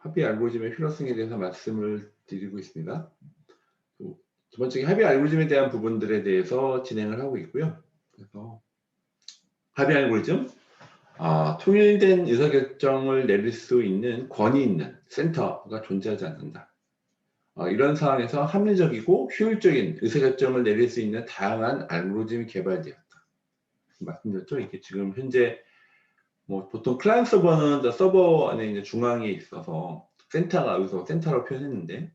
합의 알고리즘의 필요성에 대해서 말씀을 드리고 있습니다. 두 번째 합의 알고리즘에 대한 부분들에 대해서 진행을 하고 있고요. 그래서 합의 알고리즘, 통일된 의사결정을 내릴 수 있는 권위 있는 센터가 존재하지 않는다. 이런 상황에서 합리적이고 효율적인 의사결정을 내릴 수 있는 다양한 알고리즘이 개발되었다. 말씀드렸죠? 이게 지금 현재 뭐 보통 클라이언트 서버는 서버 안에 이제 중앙에 있어서 센터가 여기서 센터로 표현했는데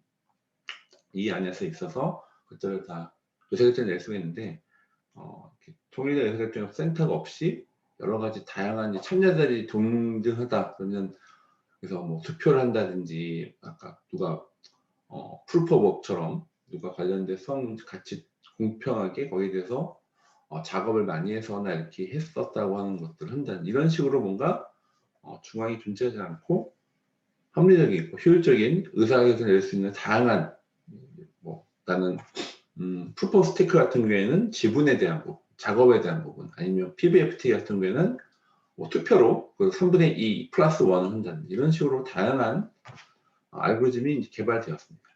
이 안에서 있어서 그것들을 다 의사결정을 낼 수가 있는데 통일된 의사결정 센터가 없이 여러 가지 다양한 참여자들이 동등하다 그러면 그래서 뭐 투표를 한다든지 아까 누가 프루프 오브 워크처럼 누가 관련된 같이 공평하게 거기에 대해서 작업을 많이 해서나 이렇게 했었다고 하는 것들을 한다는 이런 식으로 뭔가 중앙이 존재하지 않고 합리적이고 효율적인 의사결정을 낼 수 있는 다양한 뭐 나는 프루프 오브 스테이크 같은 경우에는 지분에 대한 부분, 작업에 대한 부분 아니면 PBFT 같은 경우에는 뭐 투표로 그 3분의 2 플러스 1을 한다는 이런 식으로 다양한 알고리즘이 개발되었습니다.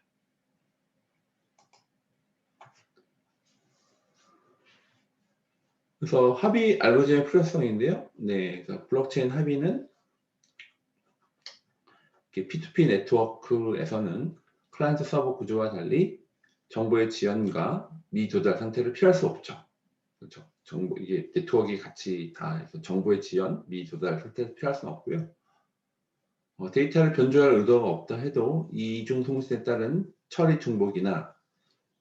그래서 합의 알고리즘의 필요성인데요. 네, 그래서 블록체인 합의는 P2P 네트워크에서는 클라이언트 서버 구조와 달리 정보의 지연과 미조달 상태를 피할 수 없죠. 그렇죠. 정보 이게 네트워크가 같이 다 해서 정보의 지연, 미조달 상태를 피할 수는 없고요. 데이터를 변조할 의도가 없다 해도 이중 통신에 따른 처리 중복이나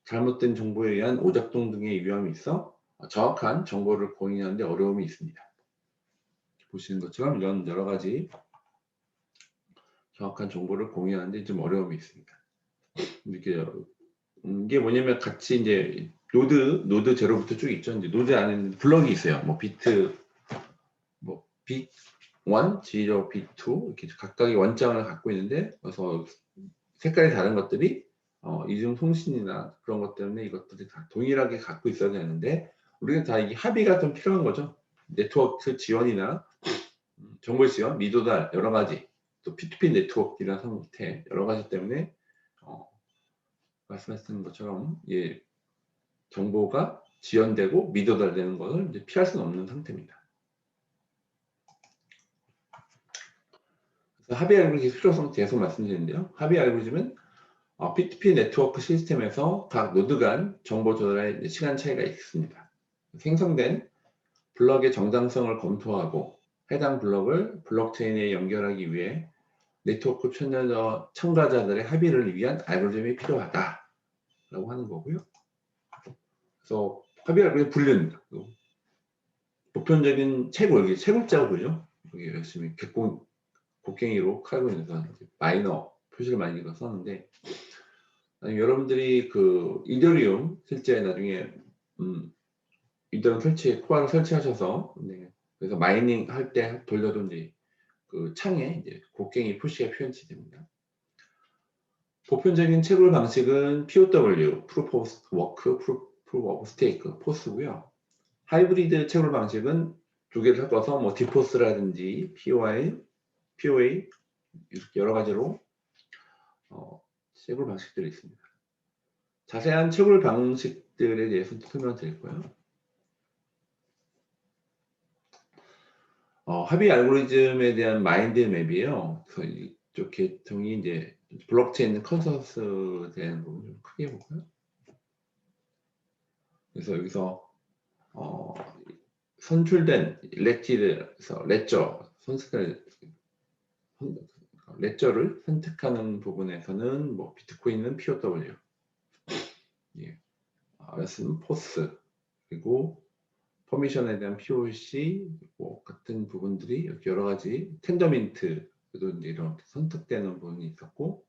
잘못된 정보에 의한 오작동 등의 위험이 있어 정확한 정보를 공유하는 데 어려움이 있습니다. 보시는 것처럼 이런 여러 가지 정확한 정보를 공유하는 데 좀 어려움이 있습니다. 이게 뭐냐면 같이 이제 노드 제로부터 쭉 있죠. 이제 노드 안에는 블럭이 있어요. 뭐 비트 뭐 빅 1, 0, B2 이렇게 각각의 원장을 갖고 있는데 그래서 색깔이 다른 것들이 이중 통신이나 그런 것 때문에 이것들이 다 동일하게 갖고 있어야 되는데 우리는 다 이게 합의가 좀 필요한 거죠. 네트워크 지원이나 정보 지원, 미도달 여러 가지 또 P2P 네트워크이나 상태 여러 가지 때문에 말씀하신 것처럼 예, 정보가 지연되고 미도달되는 것을 이제 피할 수는 없는 상태입니다. 그래서 합의 알고리즘 필요성 계속 말씀드리는데요. 합의 알고리즘은 P2P 네트워크 시스템에서 각 노드 간 정보 조달에 시간 차이가 있습니다. 생성된 블럭의 정당성을 검토하고 해당 블럭을 블록체인에 연결하기 위해 네트워크 참가자들의 합의를 위한 알고리즘이 필요하다라고 하는 거고요. 그래서 합의 알고리즘 분류입니다. 보편적인 채굴, 채굴자고 그러죠. 여기 열심히 곡괭이로 칼고 있는 마이너 표시를 많이 썼는데 여러분들이 그 이더리움 실제 나중에 이더리움 코어를 설치하셔서 그래서 마이닝 할 때 돌려도 이제 그 창에 이제 곡괭이 표시가 표현이 됩니다. 보편적인 채굴 방식은 POW, Proof of Work, Proof of Stake, 포스고요. 하이브리드 채굴 방식은 두 개를 섞어서 뭐 디포스라든지 POA 이렇게 여러 가지로 채굴 방식들이 있습니다. 자세한 채굴 방식들에 대해서 설명드릴 거예요. 합의 알고리즘에 대한 마인드 맵이에요. 그래서 이쪽 계통이 이제 블록체인 컨센서스에 대한 부분 좀 크게 볼까요? 그래서 여기서 선출된 레저를 선택하는 부분에서는 뭐 비트코인은 POW, 예, RS는 포스, 그리고 퍼미션에 대한 POC 뭐 같은 부분들이 여러 가지 텐더민트도 이제 이런 선택되는 부분이 있었고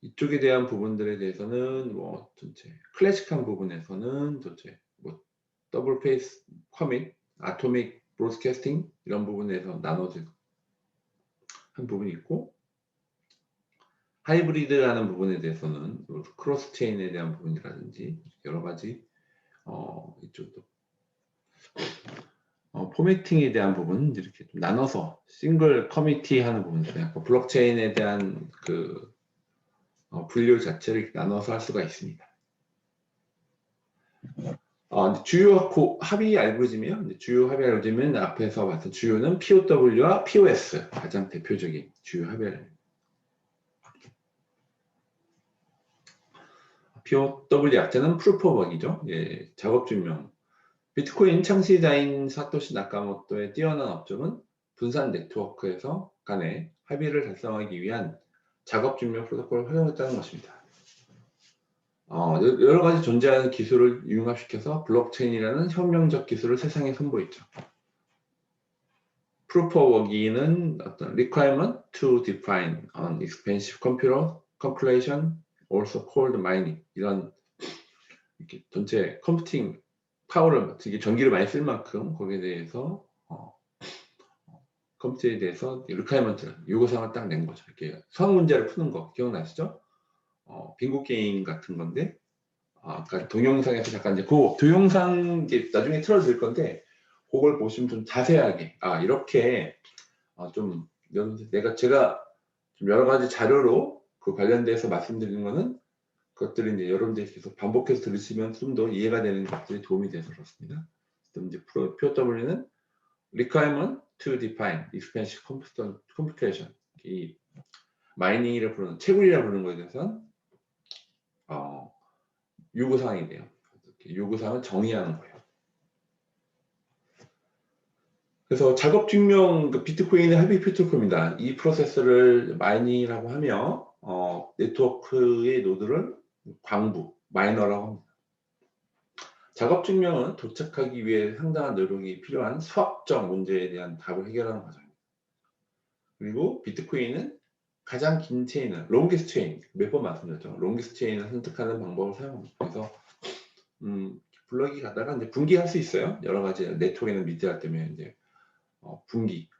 이쪽에 대한 부분들에 대해서는 뭐 전체 클래식한 부분에서는 전체 뭐 더블 페이스 커밋, 아토믹 브로드캐스팅 이런 부분에서 나눠진 한 부분이 있고 하이브리드라는 부분에 대해서는 크로스 체인에 대한 부분이라든지 여러 가지 이쪽도 포매팅에 대한 부분 이렇게 좀 나눠서 싱글 커미티 하는 부분들, 약간 블록체인에 대한 그 분류 자체를 이렇게 나눠서 할 수가 있습니다. 주요 합의 알고리즘이요. 주요 합의 알고리즘은 앞에서 봤던 주요는 POW와 POS 가장 대표적인 주요 합의 알고리즘. POW 약자는 Proof of Work이죠. 예, 작업 증명. 비트코인 창시자인 사토시 나카모토의 뛰어난 업적은 분산 네트워크에서 간의 합의를 달성하기 위한 작업 증명 프로토콜을 활용했다는 것입니다. 여러 가지 존재하는 기술을 융합시켜서 블록체인이라는 혁명적 기술을 세상에 선보였죠. Proof of Work는 어떤 requirement to define an expensive computer calculation, also called mining, 이런 이렇게 전체 컴퓨팅 파워를 되게 전기를 많이 쓸 만큼 거기에 대해서 컴퓨터에 대해서 리퀘어먼트 요구사항을 딱 낸 거죠. 이렇게 수학 문제를 푸는 거 기억나시죠? 빙고 게임 같은 건데 아까 동영상에서 잠깐 이제 그 동영상 이제 나중에 틀어드릴 건데 그걸 보시면 좀 자세하게 이렇게 좀 제가 좀 여러 가지 자료로 그 관련돼서 말씀드리는 거는 그것들이 이제 여러분들이 계속 반복해서 들으시면 좀 더 이해가 되는 것들이 도움이 돼서 그렇습니다. 또 이제 POW는 requirement to define expensive computation, 이 마이닝이라 부르는 채굴이라 부르는 것에 대해서는 요구사항이 돼요. 요구사항을 정의하는 거예요. 그래서 작업 증명 비트코인의 합의 프로토콜입니다. 이 프로세스를 마이닝이라고 하며 네트워크의 노드를 광부, 마이너라고 합니다. 작업 증명은 도착하기 위해 상당한 노력이 필요한 수학적 문제에 대한 답을 해결하는 과정입니다. 그리고 비트코인은 가장 긴 체인을, 롱기스트 체인, 몇 번 말씀드렸죠. 롱기스트 체인을 선택하는 방법을 사용합니다. 그래서 블럭이 가다가 이제 분기할 수 있어요. 여러 가지 네트워크에는 미디어 때문에 이제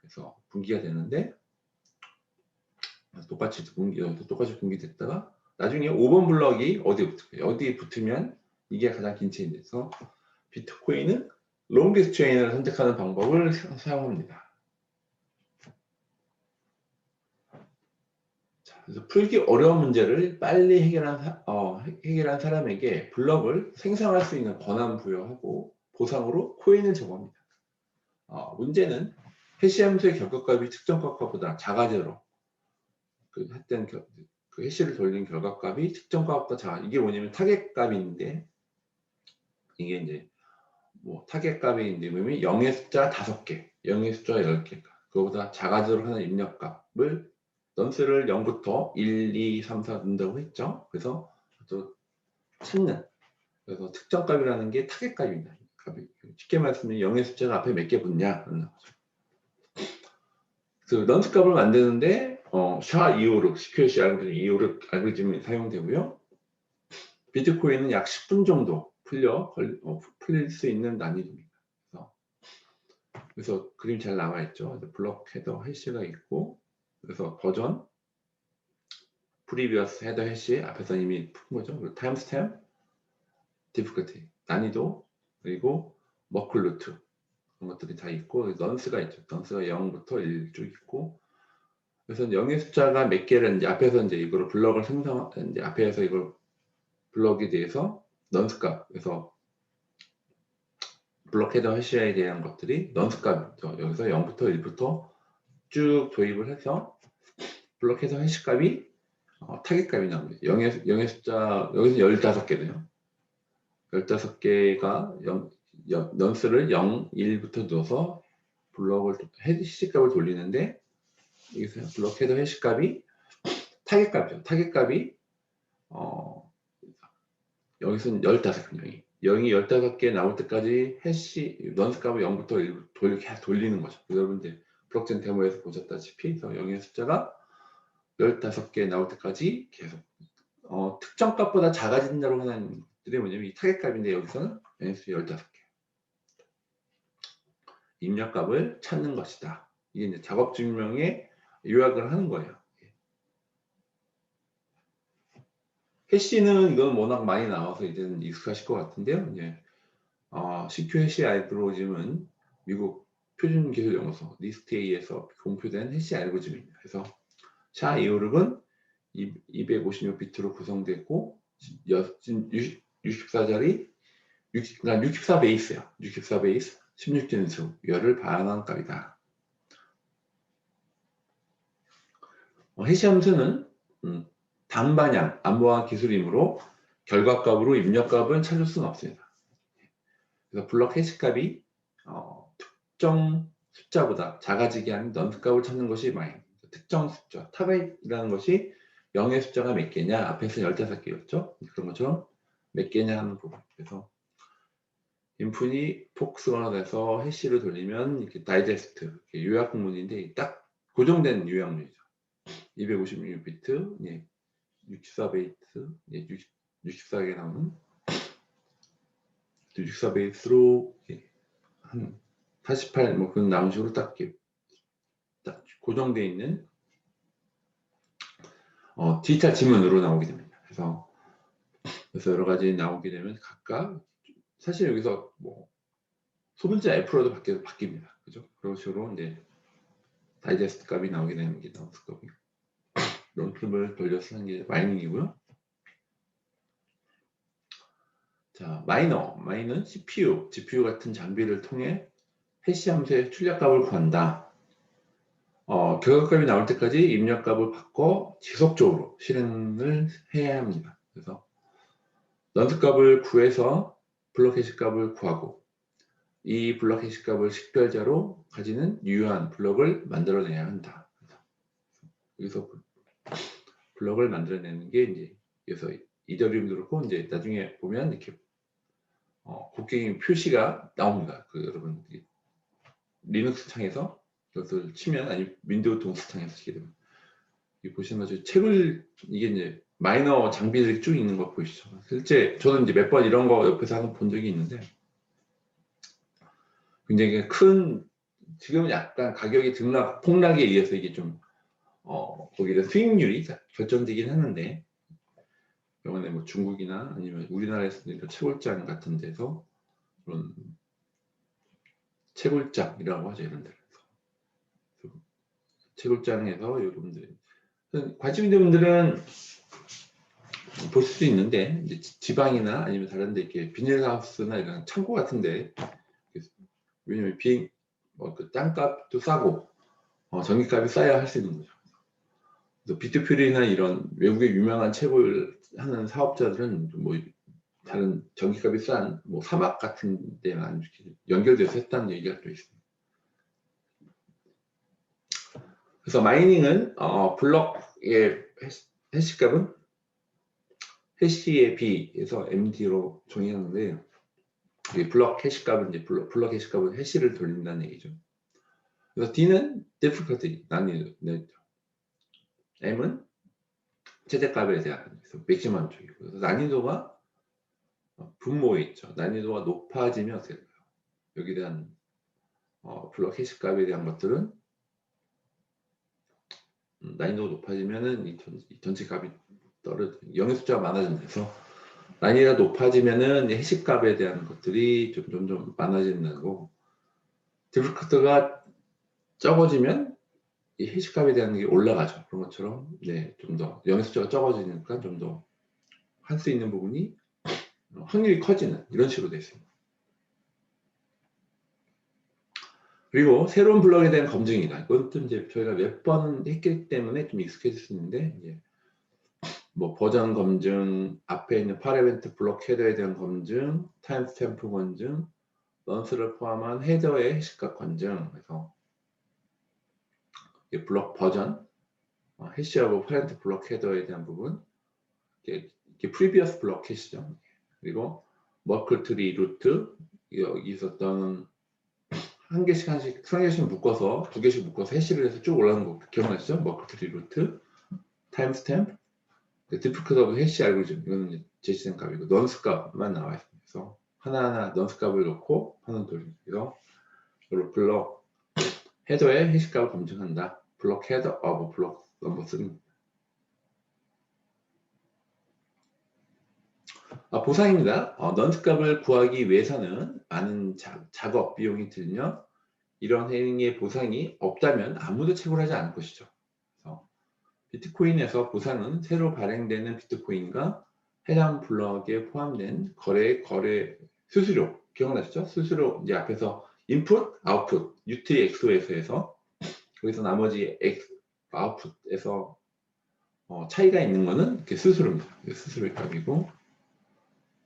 그래서 분기가 되는데 똑같이 분기됐다가 나중에 5번 블럭이 어디에 붙으면 이게 가장 긴 체인이 돼서 비트코인은 롱기스트 체인을 선택하는 방법을 사용합니다. 그래서 풀기 어려운 문제를 빨리 해결한 사람에게 블럭을 생성할 수 있는 권한 부여하고 보상으로 코인을 제공합니다. 문제는 해시함수의 결과값이 측정값보다 작아지도록 했던 그 해시를 돌린 결과값이 측정값보다 작아. 이게 뭐냐면 타겟값인데 이게 이제 타겟값이 이제 뭐냐면 0의 숫자 5개, 0의 숫자 10개, 그거보다 작아지도록 하는 입력값을 넌스를 0부터 1, 2, 3, 4 넣는다고 했죠. 그래서 또 찾는, 그래서 특정값이라는 게 타겟값입니다. 쉽게 말씀드리면 0의 숫자가 앞에 몇 개 붙냐 하는 거죠. 그 넌스 값을 만드는데 SHA-256, CQC 알고리즘이 사용되고요. 비트코인은 약 10분 정도 풀릴 수 있는 난이도입니다. 그래서 그림 잘 나와 있죠. 블록 헤더 해시가 있고, 그래서 버전, 프리비어스 헤더 해시 앞에서 이미 푼 거죠. 그리고 타임스탬프, 디피컬티, 난이도, 그리고 머클 루트 그런 것들이 다 있고, 넌스가 있죠. 넌스가 0부터 1 쭉 있고, 그래서 0의 숫자가 몇 개를 이제 앞에서 이제 이걸 블럭을 이제 앞에서 이걸 블럭에 대해서 넌스 값, 그래서 블록 헤더 해시에 대한 것들이 넌스 값이죠. 여기서 0부터 1부터 쭉 도입을 해서 블록 헤더 해시 값이 타겟값이 나옵니다. 0의 숫자, 여기서 15개네요. 15개가 넌스를 0, 1부터 넣어서 블록을 해시 값을 돌리는데 여기서 블록 헤더 해시 값이 타겟값이죠. 타겟값이 여기서는 15개, 0이 15개 나올 때까지 해시 넌스 값을 0부터 1 계속 돌리는 거죠. 여러분들 블록체인 데모에서 보셨다시피 0의 숫자가 15개 나올 때까지 계속 특정 값보다 작아진다고 하는 것들이 뭐냐면 이 타겟값인데 여기서는 15개 입력값을 찾는 것이다. 이게 이제 작업 증명에 요약을 하는 거예요. 해시는 이건 워낙 많이 나와서 이제는 익숙하실 것 같은데요. 이제 CQ 해시 알고리즘은 미국 표준 기술 용어서 리스트A에서 공표된 해시 알고리즘입니다. 그래서 SHA-256은 256비트로 구성되고 64자리 그러니까 64 베이스야. 64 베이스 16진수 열을 반환 값이다. 해시 함수는 단반향 안보화 기술이므로 결과값으로 입력값은 찾을 수는 없습니다. 그래서 블럭 해시값이 특정 숫자보다 작아지게 하는 넌트 값을 찾는 것이 마인. 특정 숫자, 타겟이라는 것이 0의 숫자가 몇 개냐, 앞에서 15개였죠. 그런 것처럼 몇 개냐 하는 부분. 그래서 인풋이 폭스가 돼서 해시를 돌리면 이렇게 다이제스트, 이렇게 요약문인데 딱 고정된 요약문이죠. 256비트, 64베이트, 64개 나오는 64베이스로 한 48, 뭐 그런 나온 식으로 딱 고정되어 있는 디지털 지문으로 나오게 됩니다. 그래서 여러 가지 나오게 되면 각각 사실 여기서 뭐 소문자 F로도 바뀝니다. 그죠? 그런 식으로 이제 다이제스트 값이 나오게 되는 게 나올 거고요. 런트를 돌려서 하는 게 마이닝이고요. 자, 마이너는 CPU, GPU 같은 장비를 통해 해시 함수의 출력값을 구한다. 결과값이 나올 때까지 입력값을 바꿔 지속적으로 실행을 해야 합니다. 그래서 넌트 값을 구해서 블럭 해시 값을 구하고 이 블럭 해시 값을 식별자로 가지는 유효한 블럭을 만들어내야 한다. 여기서 블럭을 만들어내는 게 이제 그래서 이더리움도 그렇고 이제 나중에 보면 이렇게 곡괭이 표시가 나옵니다. 여러분 리눅스 창에서 이것을 치면 아니면 윈도우 동수 창에서 치게 되면 보시면 이게 이제 마이너 장비들이 쭉 있는 거 보이시죠? 실제 저는 이제 몇 번 이런 거 옆에서 본 적이 있는데 굉장히 큰 지금 약간 가격이 폭락에 의해서 이게 좀 거기다 수익률이 결정되긴 하는데 병원에 뭐 중국이나 아니면 우리나라에서도 채굴장 같은 데서 그런 채굴장이라고 하죠. 이런 데서 채굴장에서 여러분들 관심 있는 분들은 볼 수도 있는데 이제 지방이나 아니면 다른 데 이렇게 비닐하우스나 이런 창고 같은데 왜냐면 그 땅값도 싸고 전기값이 싸야 할 수 있는 거죠. 그래서 비트퓨리나 이런 외국의 유명한 채굴 하는 사업자들은 뭐 다른 전기값이 싼 뭐 사막 같은 데만 연결돼서 했다는 얘기가 또 있습니다. 그래서 마이닝은 블럭의 해시값은 해시의 B에서 MD로 정의하는데 블럭 해시값은 이제 블럭 해시값은 해시를 돌린다는 얘기죠. 그래서 D는 difficulty 난이도, M은 최대값에 대한 맥시멈 쪽이고 그래서 난이도가 분모에 있죠. 난이도가 높아지면 어떻게 될까요? 여기에 대한 블럭 해시값에 대한 것들은 난이도가 높아지면은 이 전체 값이 영의 숫자가 많아진다서 난이도가 높아지면은 해시값에 대한 것들이 점점 많아지는 거고 디플트가 적어지면 이 해시값에 대한 게 올라가죠. 그런 것처럼 좀 더 영의 숫자가 적어지니까 좀 더 할 수 있는 부분이 확률이 커지는 이런 식으로 되어 있습니다. 그리고 새로운 블럭에 대한 검증이다. 이것도 이제 저희가 몇 번 했기 때문에 좀 익숙해질 수 있는데 이제 뭐 버전 검증, 앞에 있는 파레벤트 블럭 헤더에 대한 검증, 타임스탬프 검증, 넌스를 포함한 헤더의 해시값 검증. 그래서 블럭 버전, 해시하고 파렌트 블럭 헤더에 대한 부분, 이게 프리비어스 블럭 해시죠. 그리고 머클 트리 루트 여기서 어떤 한 개씩 묶어서 두 개씩 묶어서 해시를 해서 쭉 올라가는 거 기억나시죠? 머클 트리 루트, 타임스탬프, 디프크트 오브 해시 알고리즘 이거는 제시된 값이고 넌스 값만 나와 있습니다. 그래서 하나하나 넌스 값을 넣고 하는 돌리기로 블럭 헤더의 해시 값을 검증한다. 블럭 헤더 오브 블럭 넘버 3입니다. 보상입니다. 넌트 값을 구하기 위해서는 많은 작업 비용이 들며 이런 행위의 보상이 없다면 아무도 채굴하지 않을 것이죠. 그래서 비트코인에서 보상은 새로 발행되는 비트코인과 해당 블록에 포함된 거래 수수료, 기억나시죠? 수수료 이제 앞에서 인풋, 아웃풋, UTXO에서 거기서 나머지 아웃풋에서 차이가 있는 거는 이렇게 수수료입니다. 수수료 값이고,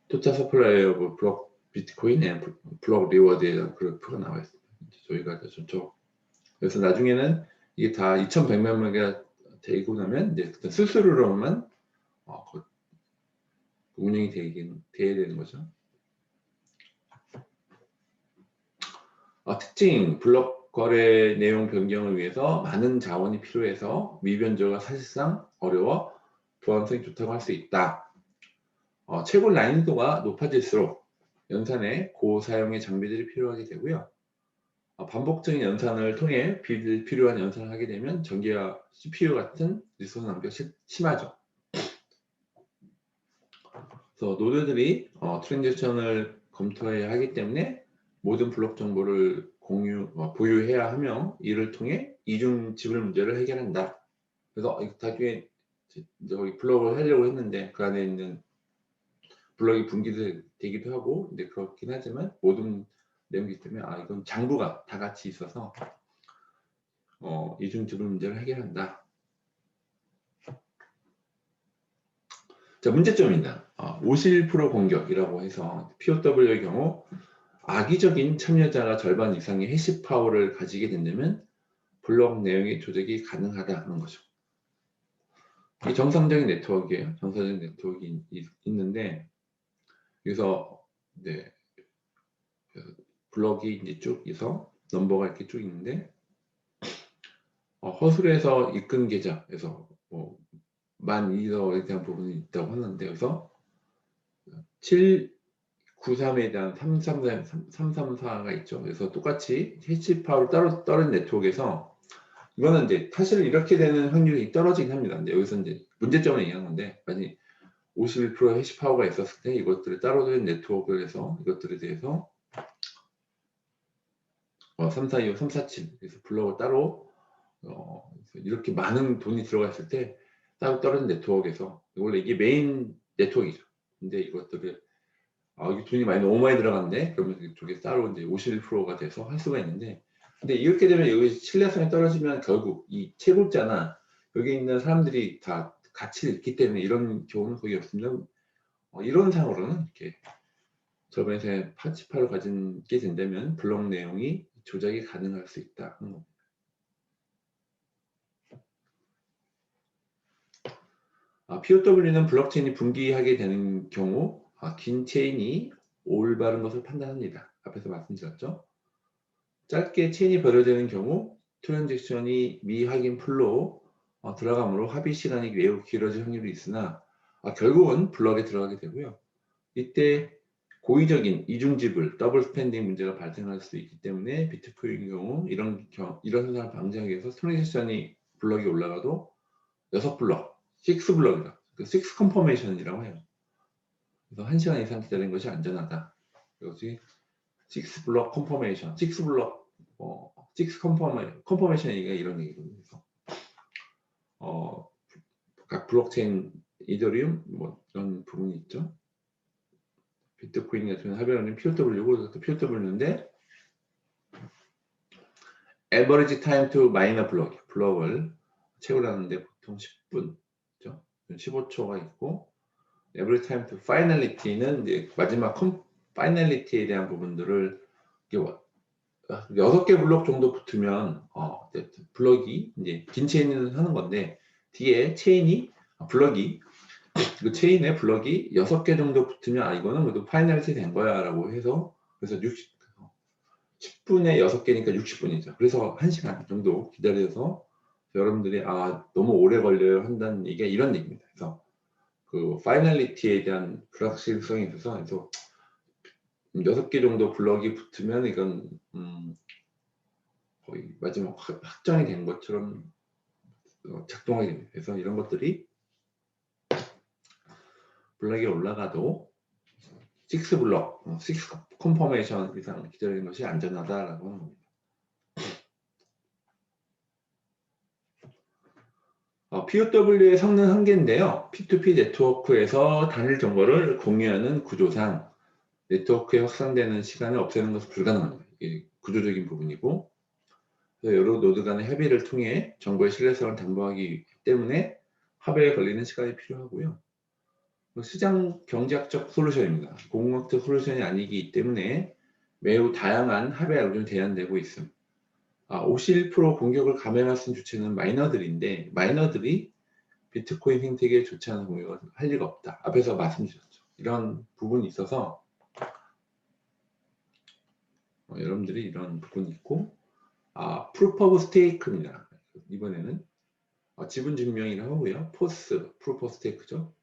토탈 서플라이 오브 블록 비트코인 앤 블록 리워드에 대한 그래프가 나와 있습니다. 저희가 좋죠. 그래서 나중에는 이게 다 2,100만 개가 되고 나면 이제 수수료로만 운영이 돼야 되는 거죠. 특징, 블록 거래 내용 변경을 위해서 많은 자원이 필요해서 미변조가 사실상 어려워 보안성이 좋다고 할 수 있다. 채굴 난이도가 높아질수록 연산에 고사용의 장비들이 필요하게 되고요. 반복적인 연산을 통해 필요한 연산을 하게 되면 전기와 CPU 같은 리소스 낭비가 심하죠. 그래서 노드들이 트랜지션을 검토해야 하기 때문에 모든 블록 정보를 보유해야 하며 이를 통해 이중 지불 문제를 해결한다. 그래서 나중에 여기 블록을 하려고 했는데 그 안에 있는 블록이 분기도 되기도 하고 근데 그렇긴 하지만 모든 내용이기 때문에 이건 장부가 다 같이 있어서 이중 지불 문제를 해결한다. 자, 문제점입니다. 51% 공격이라고 해서 POW의 경우 악의적인 참여자가 절반 이상의 해시 파워를 가지게 된다면 블록 내용의 조작이 가능하다는 거죠. 이게 정상적인 네트워크예요. 정상적인 네트워크가 있는데 여기서 네, 블록이 이제 쭉 있어 넘버가 이렇게 쭉 있는데 허술해서 이끈 계좌에서 만 이더에 대한 부분이 있다고 하는데 그래서 793에 대한 334가 있죠. 그래서 똑같이 해시 파워를 따로 떨어진 네트워크에서 이거는 이제 사실 이렇게 되는 확률이 떨어지긴 합니다. 근데 여기서 이제 문제점을 얘기하는 건데 만약 51% 해시 파워가 있었을 때 이것들을 따로 된 네트워크에서 이것들에 대해서 342, 347 그래서 블록을 따로 이렇게 많은 돈이 들어갔을 때 따로 떨어진 네트워크에서 원래 이게 메인 네트워크이죠. 근데 이것들을 이게 돈이 너무 많이 들어갔네. 그러면 이쪽에 따로 이제 51%가 돼서 할 수가 있는데 근데 이렇게 되면 여기 신뢰성이 떨어지면 결국 이 채굴자나 여기 있는 사람들이 다 같이 있기 때문에 이런 경우는 거의 없습니다. 이론상으로는 이렇게 저번에 파치파를 가지게 된다면 블록 내용이 조작이 가능할 수 있다 하는 겁니다. POW는 블록체인이 분기하게 되는 경우 긴 체인이 올바른 것을 판단합니다. 앞에서 말씀드렸죠. 짧게 체인이 벌어지는 경우 트랜잭션이 미확인 풀로 들어가므로 합의 시간이 매우 길어질 확률이 있으나 결국은 블록에 들어가게 되고요. 이때 고의적인 이중지불, 더블 스펜딩 문제가 발생할 수 있기 때문에 비트코인의 경우 이런 현상을 방지하기 위해서 트랜잭션이 블록이 올라가도 6블록, 6블록이다. 6 컨퍼메이션이라고 해요. 그래서 1시간 이상 기다리는 것이 안전하다. 여기 6블록 컨퍼메이션, 6블록 6 컨퍼메이션이가 이런 얘기거든요. 각 블록체인 이더리움 이런 부분이 있죠. 비트코인 같은 합의하는 POW고 POW인데 average time to mine a block, 블록을 채우라는데 보통 10분죠. 15초가 있고 average time to finality는 이제 마지막 finality에 대한 부분들을 6개 블록 정도 붙으면 블록이 이제 긴 체인을 하는 건데 뒤에 체인이 블록이 그 체인에 블록이 6개 정도 붙으면 이거는 모두 파이널티 된 거야 라고 해서 그래서 10분에 6개니까 60분이죠. 그래서 1시간 정도 기다려서 여러분들이 너무 오래 걸려요 한다는 얘기가 이런 얘기입니다. 그래서 그 파이널리티에 대한 불확실성이 있어서 그래서 6개 정도 블록이 붙으면 이건 거의 마지막 확정이 된 것처럼 작동하게 됩니다. 그래서 이런 것들이 블록에 올라가도 6블록, 6 컨퍼메이션 이상 기다리는 것이 안전하다라고 하는 겁니다. POW의 성능 한계인데요. P2P 네트워크에서 단일 정보를 공유하는 구조상 네트워크에 확산되는 시간을 없애는 것은 불가능합니다. 이게 구조적인 부분이고, 여러 노드 간의 협의를 통해 정보의 신뢰성을 담보하기 때문에 합의에 걸리는 시간이 필요하고요. 시장 경제학적 솔루션입니다. 공공학적 솔루션이 아니기 때문에 매우 다양한 합의 알고리즘이 대안되고 있습니다. 51% 공격을 감행할 수 있는 주체는 마이너들인데, 마이너들이 비트코인 생태계에 좋지 않은 공격을 할 리가 없다. 앞에서 말씀드렸죠. 이런 부분이 있어서 여러분들이 이런 부분이 있고, 프루프 오브 스테이크입니다. 이번에는 지분 증명이라고 하고요. 포스, 프루프 오브 스테이크죠.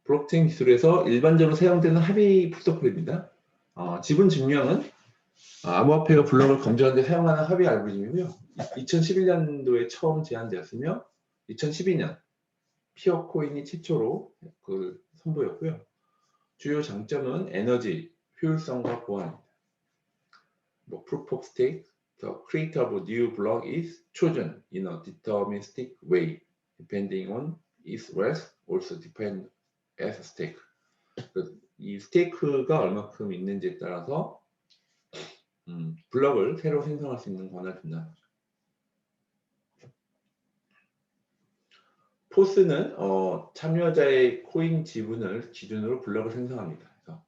블록체인 기술에서 일반적으로 사용되는 합의 프로토콜입니다. 지분 증명은 암호화폐가 블록을 검증하는 데 사용하는 합의 알고리즘이고요. 2011년도에 처음 제안되었으며 2012년 피어코인이 최초로 그걸 선보였고요. 주요 장점은 에너지, 효율성과 보안입니다. Proof of stake, the creator of a new block is chosen in a deterministic way, depending on its wealth, also defined as stake. 이 스테이크가 얼마큼 있는지에 따라서 블럭을 새로 생성할 수 있는 권한을 준다. 포스는 참여자의 코인 지분을 기준으로 블럭을 생성합니다. 그래서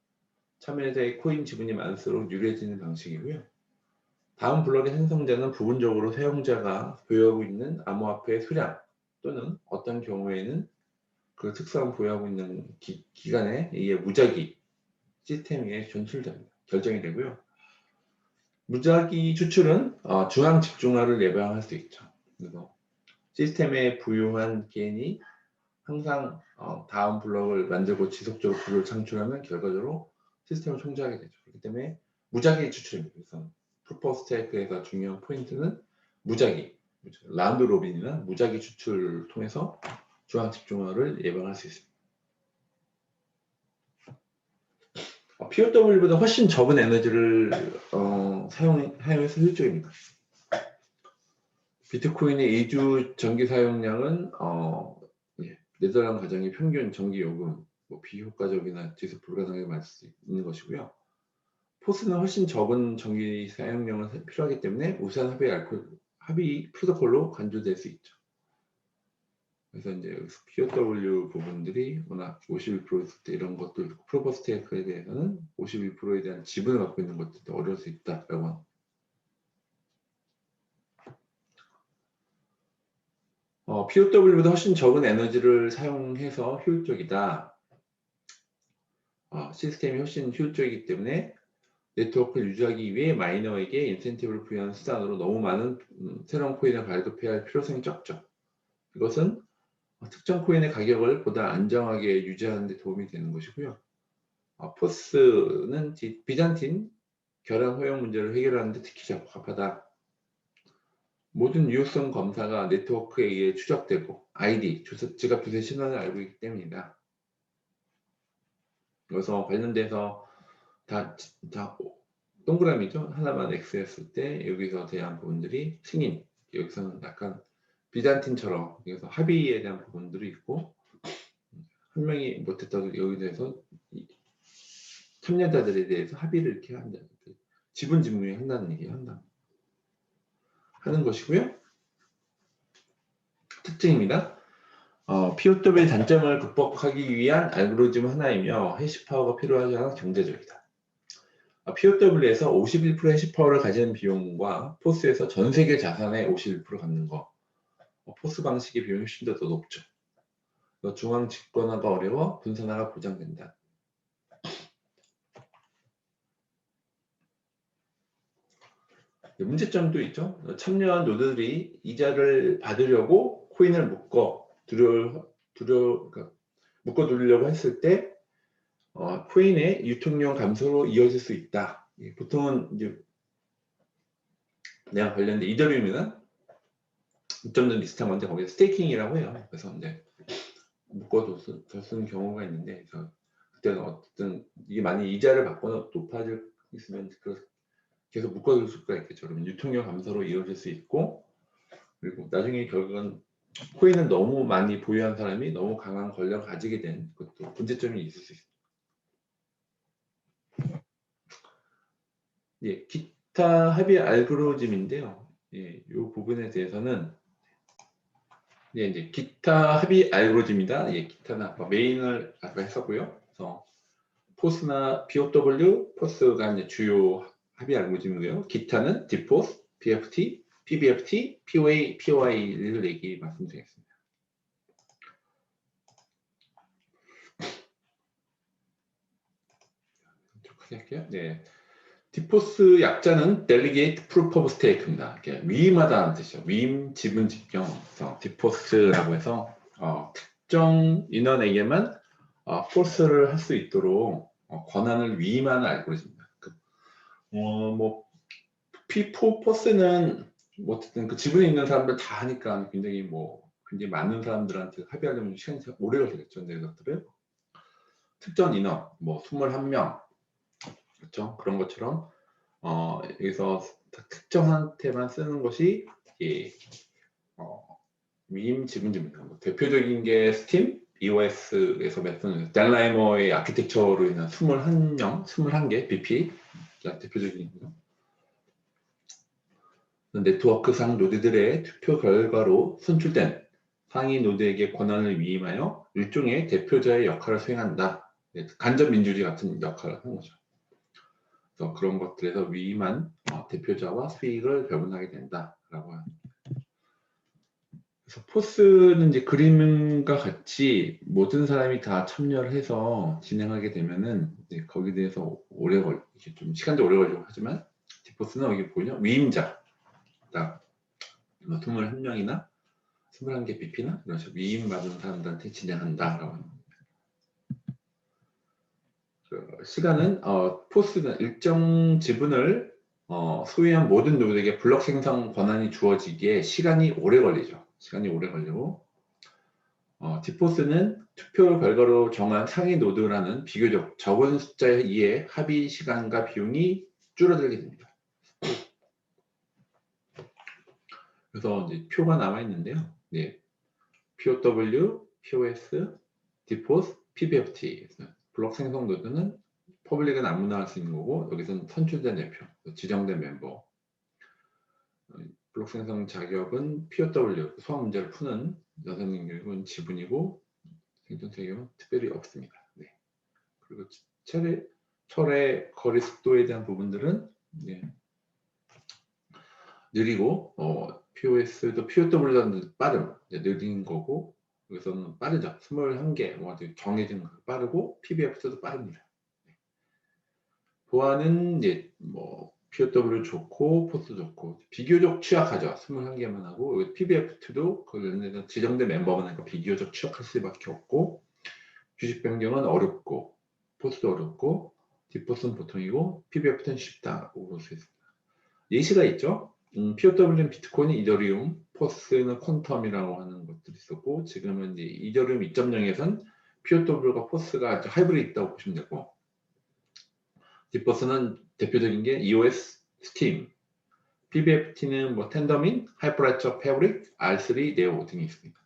참여자의 코인 지분이 많을수록 유리해지는 방식이고요. 다음 블럭의 생성자는 부분적으로 사용자가 보유하고 있는 암호화폐의 수량 또는 어떤 경우에는 그 특성을 보유하고 있는 기간에 의해 무작위 시스템에 결정이 되고요. 무작위 추출은 중앙 집중화를 예방할 수 있죠. 그래서 시스템에 부유한 개인이 항상 다음 블럭을 만들고 지속적으로 블록을 창출하면 결과적으로 시스템을 총재하게 되죠. 그렇기 때문에 무작위 추출입니다. 그래서 프루프 오브 스테이크에서 중요한 포인트는 무작위, 라운드 로빈이나 무작위 추출을 통해서 중앙 집중화를 예방할 수 있습니다. POW보다 훨씬 적은 에너지를 사용해서 효율적입니다. 비트코인의 2주 전기 사용량은 네덜란드 가정의 평균 전기 요금 비효과적이나 지속 불가능하게 맞을 수 있는 것이고요. 포스는 훨씬 적은 전기 사용량을 필요하기 때문에 우수한 합의 프로토콜로 간주될 수 있죠. 그래서 이제 POW 부분들이 워낙 51%일 때 이런 것도 있고, 프로프 스테이크에 대해서는 51%에 대한 지분을 갖고 있는 것도 어려울 수 있다라고 합니다. POW보다 훨씬 적은 에너지를 사용해서 효율적이다. 시스템이 훨씬 효율적이기 때문에 네트워크를 유지하기 위해 마이너에게 인센티브를 부여하는 수단으로 너무 많은 새로운 코인을 발급해야 할 필요성이 적죠. 이것은 특정 코인의 가격을 보다 안정하게 유지하는 데 도움이 되는 것이고요. 포스는 비잔틴 결항 허용 문제를 해결하는 데 특히 적합하다. 모든 유효성 검사가 네트워크에 의해 추적되고 아이디, 지갑 주세 신원을 알고 있기 때문이다. 그래서 관련돼서 다 동그라미죠. 하나만 X였을 때 여기서 대한 부분들이 승인, 여기서는 약간 비잔틴처럼 여기서 합의에 대한 부분들이 있고, 한 명이 못했다고 여기 대해서 참여자들에 대해서 합의를 이렇게 한다. 지분 증명이 한다는 얘기 하는 것이고요. 특징입니다. POW의 단점을 극복하기 위한 알고리즘 하나이며 해시파워가 필요하지 않아 경제적이다. POW에서 51% 해시파워를 가지는 비용과 포스에서 전 세계 자산의 51% 갖는 거, 포스 방식의 비용이 훨씬 더 높죠. 중앙 집권화가 어려워 분산화가 보장된다. 문제점도 있죠. 참여한 노드들이 이자를 받으려고 코인을 묶어두려고 했을 때 코인의 유통량 감소로 이어질 수 있다. 보통은 이제 내가 관련된 이더리움이나 점점 비슷한 건데 거기에 스테이킹이라고 해요. 그래서 이제 묶어뒀는 경우가 있는데, 그래서 그때는 어쨌든 이게 많이 이자를 받거나 높아질 있으면 계속 묶어둘 수가 있겠죠. 그러면 유통량 감소로 이어질 수 있고, 그리고 나중에 결국은 코인을 너무 많이 보유한 사람이 너무 강한 권력을 가지게 된 것도 문제점이 있을 수 있습니다. 예, 기타 합의 알고리즘인데요. 예, 이 부분에 대해서는 예, 이제 기타 합의 알고리즘이다. 예, 기타는 아까 메인을 아까 했었고요. 그래서 포스나 POW, 포스가 이제 주요 합의 알고리즘이고요. 기타는 디포스, BFT, PBFT, POA, POI를 얘기 말씀드리겠습니다. 좀 크게 할게요. 네. 디포스 약자는 Delegate Proof of Stake입니다. 위임하다는 뜻이죠. 위임 지분 집경. 디포스라고 해서 특정 인원에게만 포스를 할 수 있도록 권한을 위임하는 알고리즘입니다. 뭐 P4포스는 뭐 어쨌든 그 지분에 있는 사람들 다 하니까 굉장히 많은 사람들한테 합의하려면 시간이 오래 걸리겠죠. 근데 이것들은 특정 인원, 뭐 21명, 그렇죠? 그런 것처럼 여기서 특정한테만 쓰는 것이 위임 지분제입니다. 대표적인 게 스팀, EOS에서 맺은 델라이머의 아키텍처로 인한 21명, 21개 BP가 대표적인 네트워크상 노드들의 투표 결과로 선출된 상위 노드에게 권한을 위임하여 일종의 대표자의 역할을 수행한다. 간접 민주주의 같은 역할을 하는 거죠. 그래서 그런 것들에서 위임한 대표자와 수익을 배분하게 된다라고 합니다. 그래서 포스는 이제 그림과 같이 모든 사람이 다 참여를 해서 진행하게 되면은 거기에 대해서 이렇게 좀 시간도 오래 걸리고 하지만 디포스는 여기 보이냐 위임자 딱 21명이나 21개 BP나 이런 식으로 위임받은 사람들한테 진행한다라고 합니다. 시간은 포스는 일정 지분을 소유한 모든 노드에게 블록 생성 권한이 주어지기에 시간이 오래 걸리죠. 시간이 오래 걸리고 디포스는 투표 결과로 정한 상위 노드라는 비교적 적은 숫자에 의해 합의 시간과 비용이 줄어들게 됩니다. 그래서 이제 표가 남아 있는데요. 네, POW, POS, 디포스, PBFT. 블록 생성 노드는 퍼블릭은 아무나 할 수 있는 거고 여기서는 선출된 대표, 지정된 멤버. 블록 생성 자격은 POW, 수학 문제를 푸는 여성능력은 지분이고 생존 자격은 특별히 없습니다. 네. 그리고 철의 거리 속도에 대한 부분들은 느리고 POS도 POW보다는 빠름, 느린 거고 여기서는 빠르죠. 21개, 정해진 거 빠르고 PBF도 빠릅니다. 보안은 이제 POW 좋고 포스 좋고 비교적 취약하죠. 21개만 하고 PBF2도 그 지정된 멤버만 하니까 비교적 취약할 수밖에 없고 규칙 변경은 어렵고 포스도 어렵고 디포스는 보통이고 PBF는 쉽다고 볼 수 있습니다. 예시가 있죠. POW는 비트코인, 이더리움, 포스는 퀀텀이라고 하는 것들이 있었고 지금은 이제 이더리움 2.0에선 POW가 포스가 아주 하이브리드 있다고 보시면 되고 디포스는 대표적인 게 EOS, 스팀, PBFT는 텐더민, 하이퍼레처 패브릭, R3, 네오 등이 있습니다.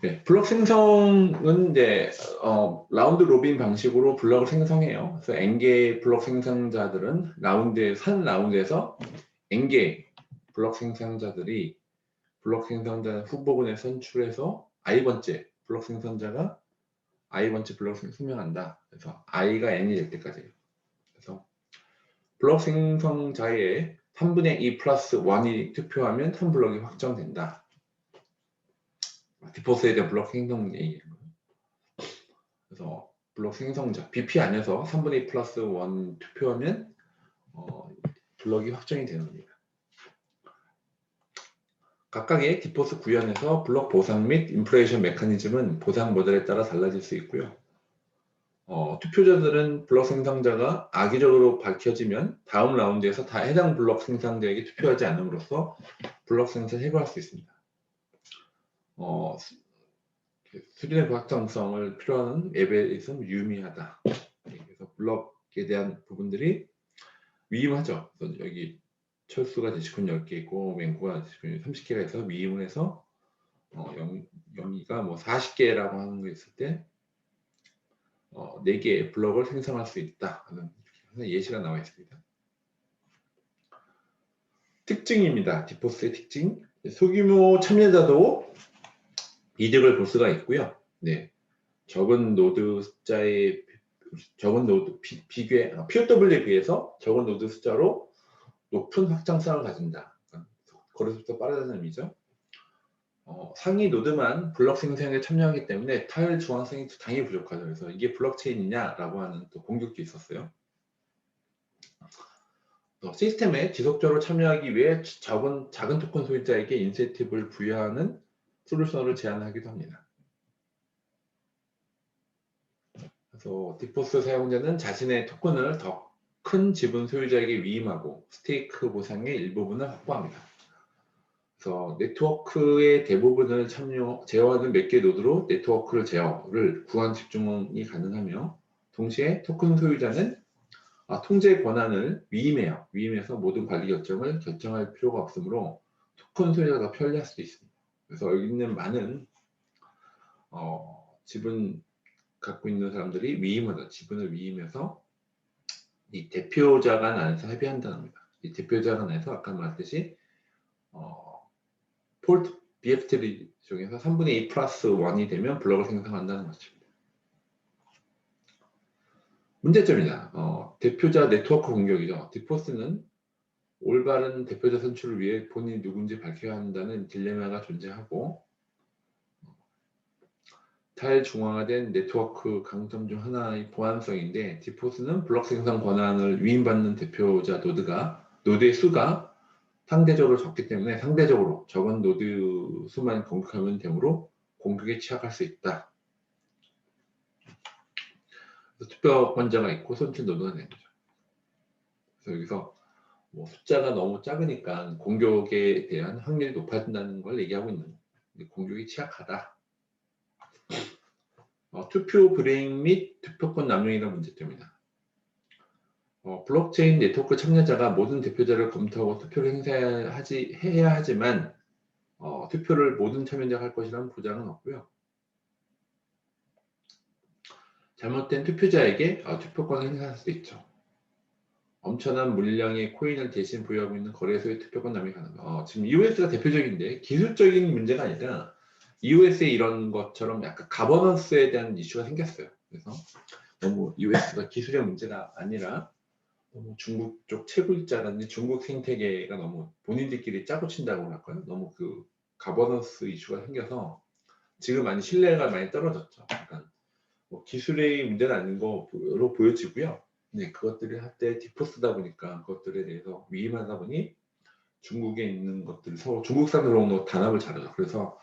네, 블록 생성은 이제 라운드 로빈 방식으로 블록을 생성해요. 그래서 N개 블록 생성자들은 한 라운드에서 N개 블록 생성자들이 블록 생성자 후보군에 선출해서 I번째 블록 생성자가 I번째 블록을 수명한다. 그래서 I가 N이 될 때까지예요. 그래서 블록 생성자의 3분의 2 플러스 1이 투표하면 한 블록이 확정된다. 디포스에 대한 블록 생성 얘기예요. 그래서 블록 생성자 BP 안에서 3분의 2 플러스 1 투표하면 블록이 확정이 되는 겁니다. 각각의 디포스 구현에서 블록 보상 및 인플레이션 메커니즘은 보상 모델에 따라 달라질 수 있고요. 투표자들은 블록 생성자가 악의적으로 밝혀지면 다음 라운드에서 다 해당 블록 생성자에게 투표하지 않음으로써 블록 생성을 해고할 수 있습니다. 수준의 불확정성을 필요하는 앱에 있어서 유의미하다. 그래서 블록에 대한 부분들이 위임하죠. 그래서 여기 철수가 데시콘 10개 있고 맹구가 데시콘 30개가 있어서 위임을 해서 영희가 뭐 40개라고 하는 거 있을 때 4개의 블럭을 생성할 수 있다 하는 예시가 나와 있습니다. 특징입니다. 디포스의 특징. 소규모 참여자도 이득을 볼 수가 있고요. 네, 적은 노드 숫자의 비교에 POW에 비해서 적은 노드 숫자로 높은 확장성을 가진다. 거래속도 빠르다는 의미죠. 상위 노드만 블록 생성에 참여하기 때문에 타일 중앙성이 당연히 부족하죠. 그래서 이게 블록체인이냐라고 하는 또 공격도 있었어요. 시스템에 지속적으로 참여하기 위해 작은 토큰 소유자에게 인센티브를 부여하는 솔루션을 제안하기도 합니다. 그래서 디포스 사용자는 자신의 토큰을 더 큰 지분 소유자에게 위임하고 스테이크 보상의 일부분을 확보합니다. 그래서 네트워크의 대부분을 제어하는 몇 개의 노드로 네트워크를 제어를 구간 집중이 가능하며 동시에 토큰 소유자는 통제 권한을 위임해요. 위임해서 모든 관리 결정을 결정할 필요가 없으므로 토큰 소유자가 더 편리할 수도 있습니다. 그래서 여기 있는 많은 지분 갖고 있는 사람들이 지분을 위임해서 이 대표자간 안에서 협의한다는 겁니다. 이 대표자간 안에서 아까 말했듯이 폴트 BFT 중에서 3분의 2 플러스 1이 되면 블록을 생성한다는 것입니다. 문제점이다. 대표자 네트워크 공격이죠. 디포스는 올바른 대표자 선출을 위해 본인이 누군지 밝혀야 한다는 딜레마가 존재하고 탈중앙화된 네트워크 강점 중 하나의 보안성인데 디포스는 블록 생성 권한을 위임받는 대표자 노드의 수가 상대적으로 적기 때문에 상대적으로 적은 노드 수만 공격하면 되므로 공격에 취약할 수 있다. 투표권자가 있고 선출 노드가 되는 거죠. 그래서 여기서 숫자가 너무 작으니까 공격에 대한 확률이 높아진다는 걸 얘기하고 있는 거예요. 공격이 취약하다. 투표 불이행 및 투표권 남용이라는 문제점이다. 블록체인 네트워크 참여자가 모든 대표자를 검토하고 투표를 해야 하지만 투표를 모든 참여자가 할 것이라는 보장은 없고요. 잘못된 투표자에게 투표권을 행사할 수도 있죠. 엄청난 물량의 코인을 대신 보유하고 있는 거래소의 투표권 남용이 가능합니다. 지금 EOS가 대표적인데 기술적인 문제가 아니라 EOS에 이런 것처럼 약간 가버넌스에 대한 이슈가 생겼어요. 그래서 너무 EOS가 기술의 문제가 아니라 너무 중국 쪽 채굴자라든지 중국 생태계가 너무 본인들끼리 짜고 친다고 할까요? 너무 그 가버넌스 이슈가 생겨서 지금 많이 신뢰가 많이 떨어졌죠. 약간 기술의 문제는 아닌 거로 보여지고요. 네, 그것들을 할 때 디포스다 보니까 그것들에 대해서 위임하다 보니 중국에 있는 것들 서로 중국산 들어오는 단합을 잘하죠. 그래서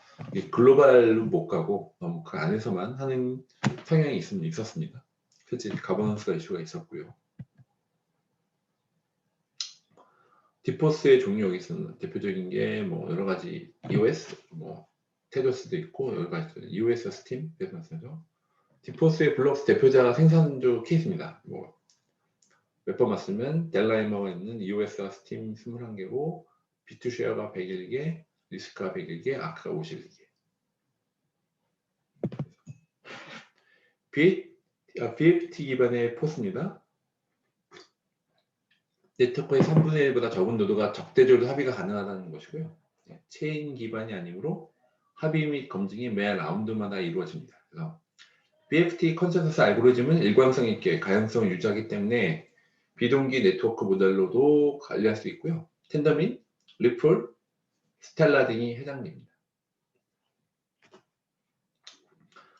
글로벌로 못 가고 너무 그 안에서만 하는 성향이 있었습니다. 실제 가버넌스가 이슈가 있었고요. 디포스의 종류 여기서는 대표적인 게 여러 가지 EOS, 테도스도 있고 여러 가지 EOS 스팀 그래서 말씀하죠. 디포스의 블록스 대표자가 생산주 케이스입니다. 몇 번 맞으면 델라이머가 있는 EOS와 스팀 21개고 비투쉐어가 101개, 리스크가 101개, 아크가 51개. BFT 기반의 포스입니다. 네트워크의 3분의 1보다 적은 노드가 적대적으로 합의가 가능하다는 것이고요. 체인 기반이 아니므로 합의 및 검증이 매 라운드마다 이루어집니다. 그래서 BFT 컨센서스 알고리즘은 일관성 있게 가용성을 유지하기 때문에 비동기 네트워크 모델로도 관리할 수 있고요. 텐더민, 리플, 스텔라 등이 해당됩니다.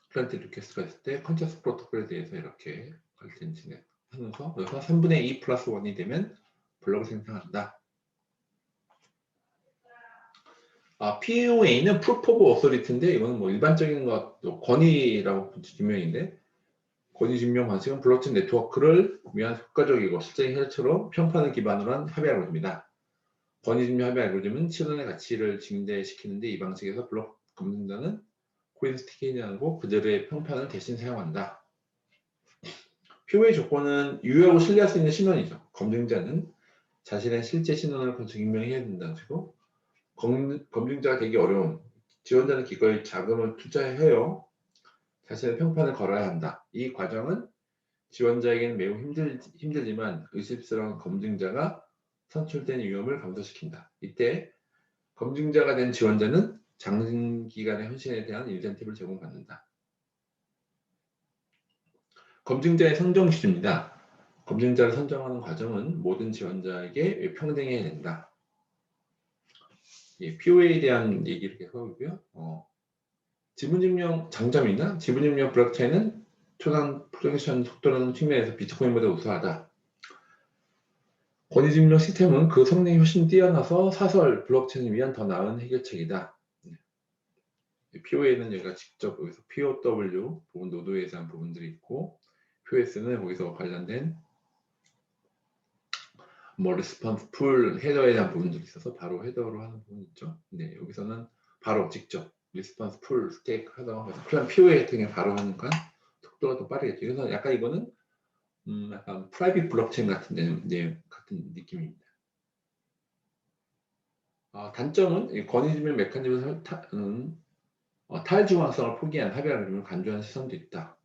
클라이언트 리퀘스트가 있을 때 컨sen서스 프로토콜에 대해서 이렇게 관리된 진행하면서 여기서 3분의 2 플러스 1이 되면 블록을 생성한다. POA는 Proof of Authority인데 이거는 일반적인 권위라고 증명인데 권위 증명 방식은 블록체인 네트워크를 위한 효과적이고 실제 혈처럼 평판을 기반으로 한 협의 알고리즘이다. 권위 증명 협의 알고리즘은 실현의 가치를 증대시키는데 이 방식에서 블록 검증자는 코인 스티킹하고 그들의 평판을 대신 사용한다. POA 조건은 유효하고 신뢰할 수 있는 신원이죠. 검증자는 자신의 실제 신원을 증명해야 된다고. 검증자가 되기 어려운 지원자는 기꺼이 자금을 투자해요. 자신의 평판을 걸어야 한다. 이 과정은 지원자에게는 매우 힘들지만 의심스러운 검증자가 선출된 위험을 감소시킨다. 이때 검증자가 된 지원자는 장기간의 헌신에 대한 인센티브를 제공받는다. 검증자의 선정 기준입니다. 검증자를 선정하는 과정은 모든 지원자에게 평등해야 된다. POA에 대한 얘기를 계속 하고요. 지분증명 장점이나 지분증명 블록체인은 초당 프로젝션 속도라는 측면에서 비트코인보다 우수하다. 권위증명 시스템은 그 성능이 훨씬 뛰어나서 사설 블록체인을 위한 더 나은 해결책이다. POA는 여기가 직접 여기서 POW 부분 노드에 대한 부분들이 있고, POS는 거기서 관련된 뭐 리스폰스 풀 헤더에 대한 부분들이 있어서 바로 헤더로 하는 부분이 있죠. 네, 여기서는 바로 직접 리스폰스 풀 스테이크 헤더, 그래서 POA 같은 경우 바로 하니까 속도가 더 빠르겠죠. 그래서 약간 이거는 약간 프라이빗 블록체인 같은 같은 느낌입니다. 단점은 권위증명 메커니즘을 탈중앙성을 포기한 합의를 간주하는 시선도 있다.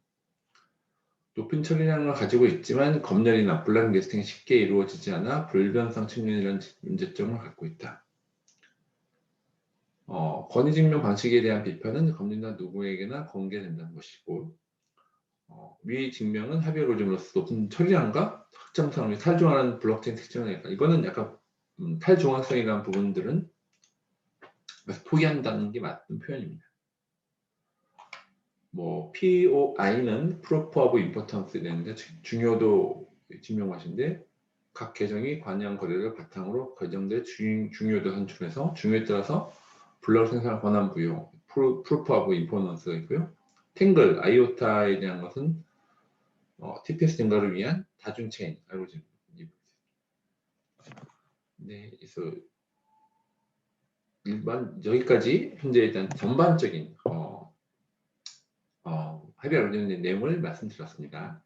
높은 처리량을 가지고 있지만 검열이나 블랙리스팅이 쉽게 이루어지지 않아 불변성 측면이라는 문제점을 갖고 있다. 권위증명 방식에 대한 비판은 검증자 누구에게나 공개된다는 것이고, 위 증명은 합의 알고리즘으로서 높은 처리량과 확정성을 탈중앙하는 블록체인 특징을 내니까 이거는 약간 탈중앙성이라는 부분들은 포기한다는 게 맞는 표현입니다. 뭐 POI는 Proof of Importance 되는데 중요도 증명 방식인데 각 계정이 관여한 거래를 바탕으로 계정들의 중요도 산출해서 중요에 따라서 블록 생산 권한 부여 Proof of Importance가 있고요. 탱글, 아이오타에 대한 것은 TPS 증가를 위한 다중 체인 알고리즘. 네, 그래서 여기까지 현재 일단 전반적인 합의 알고리즘의 내용을 말씀드렸습니다.